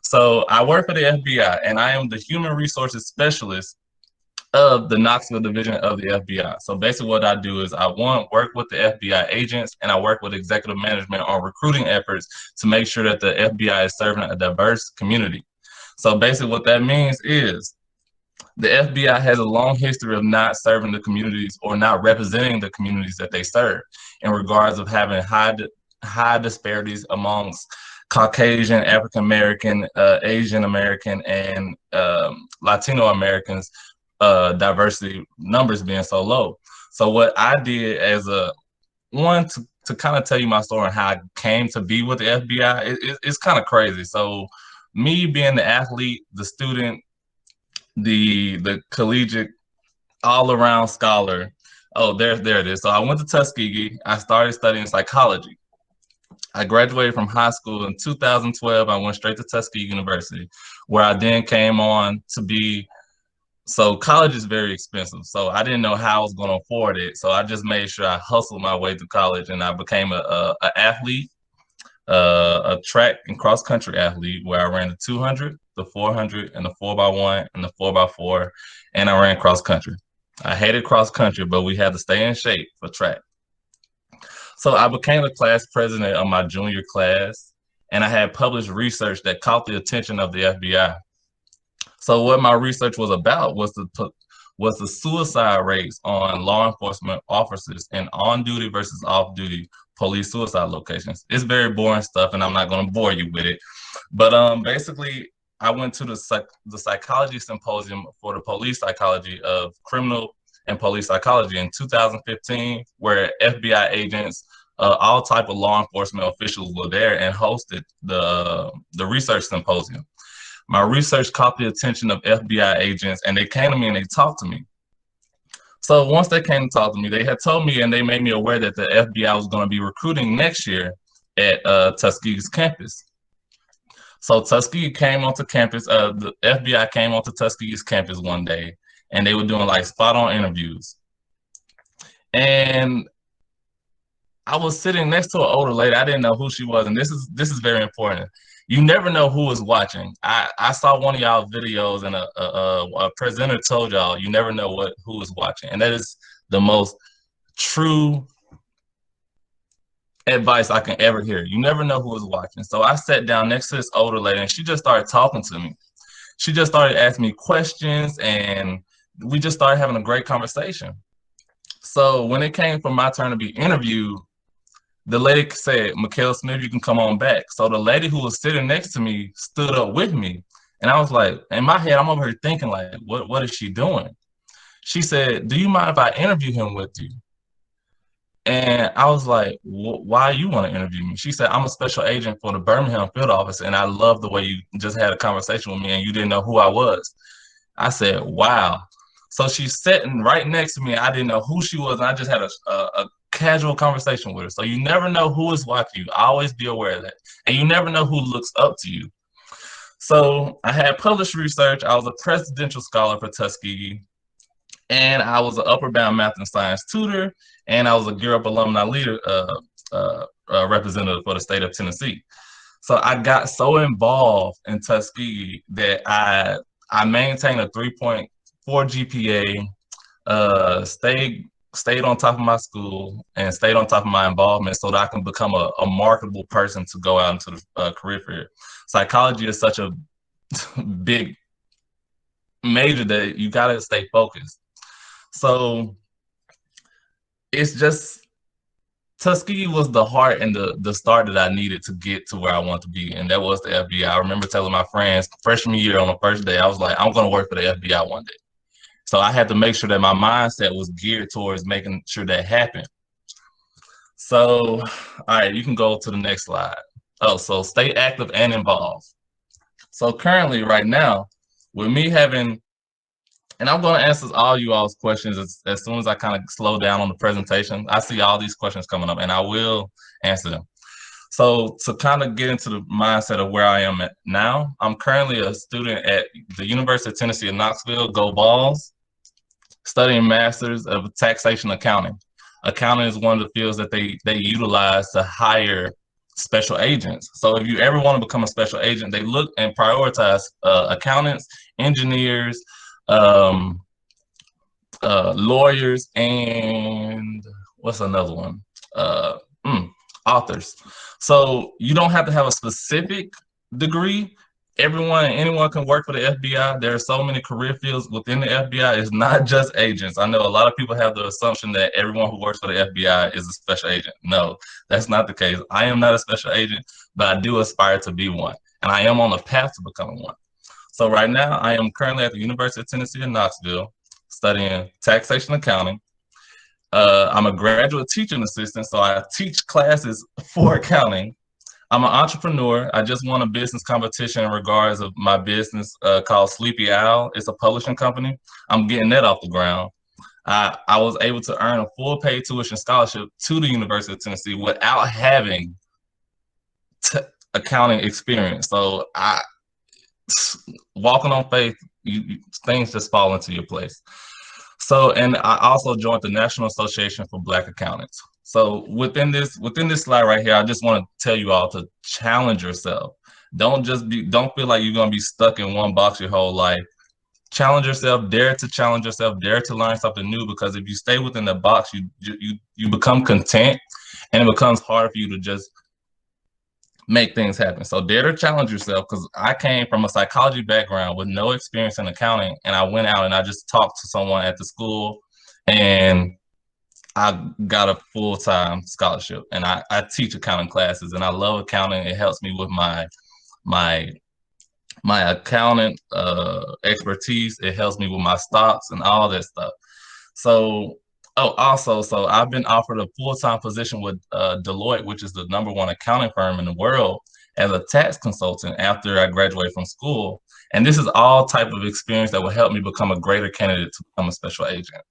So I work for the FBI, and I am the human resources specialist of the Knoxville division of the FBI. So basically what I do is I work with the FBI agents and I work with executive management on recruiting efforts to make sure that the FBI is serving a diverse community. So basically what that means is the FBI has a long history of not serving the communities or not representing the communities that they serve in regards of having high disparities amongst Caucasian, African American, Asian American, and Latino Americans, diversity numbers being so low. So what I did as a one to kind of tell you my story and how I came to be with the FBI, it's kind of crazy. So me being the athlete, the student, the collegiate all around scholar. Oh, there it is. So I went to Tuskegee. I started studying psychology. I graduated from high school in 2012. I went straight to Tuskegee University, where I then came on to be. So college is very expensive. So I didn't know how I was going to afford it. So I just made sure I hustled my way through college, and I became a athlete, a track and cross country athlete, where I ran the 200, the 400, and the 4x1 and the 4x4, and I ran cross country. I hated cross country, but we had to stay in shape for track. So I became the class president of my junior class, and I had published research that caught the attention of the FBI. So what my research was about was the suicide rates on law enforcement officers in on-duty versus off-duty police suicide locations. It's very boring stuff, and I'm not going to bore you with it. But basically, I went to the psychology symposium for the police psychology of criminal and police psychology in 2015, where FBI agents, all type of law enforcement officials were there and hosted the research symposium. My research caught the attention of FBI agents, and they came to me and they talked to me. So once they came to talk to me, they had told me and they made me aware that the FBI was going to be recruiting next year at Tuskegee's campus. So Tuskegee came onto campus. The FBI came onto Tuskegee's campus one day, and they were doing like spot-on interviews. And I was sitting next to an older lady. I didn't know who she was, and this is very important. You never know who is watching. I saw one of y'all videos, and a presenter told y'all you never know who is watching, and that is the most true advice I can ever hear. You never know who is watching. So I sat down next to this older lady, and she just started talking to me. She just started asking me questions, and we just started having a great conversation. So when it came for my turn to be interviewed, the lady said, "Mekal Smith, you can come on back." So the lady who was sitting next to me stood up with me. And I was like, in my head, I'm over here thinking like, what is she doing? She said, "Do you mind if I interview him with you?" And I was like, "Why you want to interview me?" She said, "I'm a special agent for the Birmingham field office, and I love the way you just had a conversation with me and you didn't know who I was." I said, "Wow." So she's sitting right next to me. I didn't know who she was, and I just had a casual conversation with her. So you never know who is watching you. Always be aware of that. And you never know who looks up to you. So I had published research. I was a presidential scholar for Tuskegee, and I was an upper bound math and science tutor, and I was a Gear Up alumni leader representative for the state of Tennessee. So I got so involved in Tuskegee that I maintained a 3.4 GPA, stayed on top of my school and stayed on top of my involvement so that I can become a marketable person to go out into the career field. Psychology is such a big major that you got to stay focused. So it's just Tuskegee was the heart and the start that I needed to get to where I want to be, and that was the FBI. I remember telling my friends freshman year on the first day, I was like, I'm going to work for the FBI one day. So I had to make sure that my mindset was geared towards making sure that happened. So, all right, you can go to the next slide. Oh, so stay active and involved. So currently, right now, with me having, and I'm going to answer all you all's questions as soon as I kind of slow down on the presentation. I see all these questions coming up, and I will answer them. So to kind of get into the mindset of where I am at now, I'm currently a student at the University of Tennessee in Knoxville, Go Vols, studying Masters of Taxation Accounting. Accounting is one of the fields that they utilize to hire special agents. So if you ever want to become a special agent, they look and prioritize accountants, engineers, um, lawyers, and what's another one? Uh, mm, Authors. So you don't have to have a specific degree. Everyone and anyone can work for the FBI. There are so many career fields within the FBI. It's not just agents. I know a lot of people have the assumption that everyone who works for the FBI is a special agent. No, that's not the case. I am not a special agent, but I do aspire to be one. And I am on the path to becoming one. So right now, I am currently at the University of Tennessee in Knoxville, studying taxation accounting. I'm a graduate teaching assistant, so I teach classes for accounting. I'm an entrepreneur. I just won a business competition in regards of my business called Sleepy Owl. It's a publishing company. I'm getting that off the ground. I was able to earn a full paid tuition scholarship to the University of Tennessee without having accounting experience. So walking on faith, things just fall into your place. So, and I also joined the National Association for Black Accountants. So within this slide right here, I just want to tell you all to challenge yourself. Don't feel like you're gonna be stuck in one box your whole life. Challenge yourself, dare to challenge yourself, dare to learn something new, because if you stay within the box, you become content, and it becomes hard for you to just make things happen. So dare to challenge yourself, because I came from a psychology background with no experience in accounting, and I went out and I just talked to someone at the school, and I got a full-time scholarship, and I teach accounting classes, and I love accounting. It helps me with my my accounting expertise. It helps me with my stocks and all that stuff. So, oh, also, so I've been offered a full-time position with Deloitte, which is the #1 accounting firm in the world, as a tax consultant after I graduate from school. And this is all type of experience that will help me become a greater candidate to become a special agent.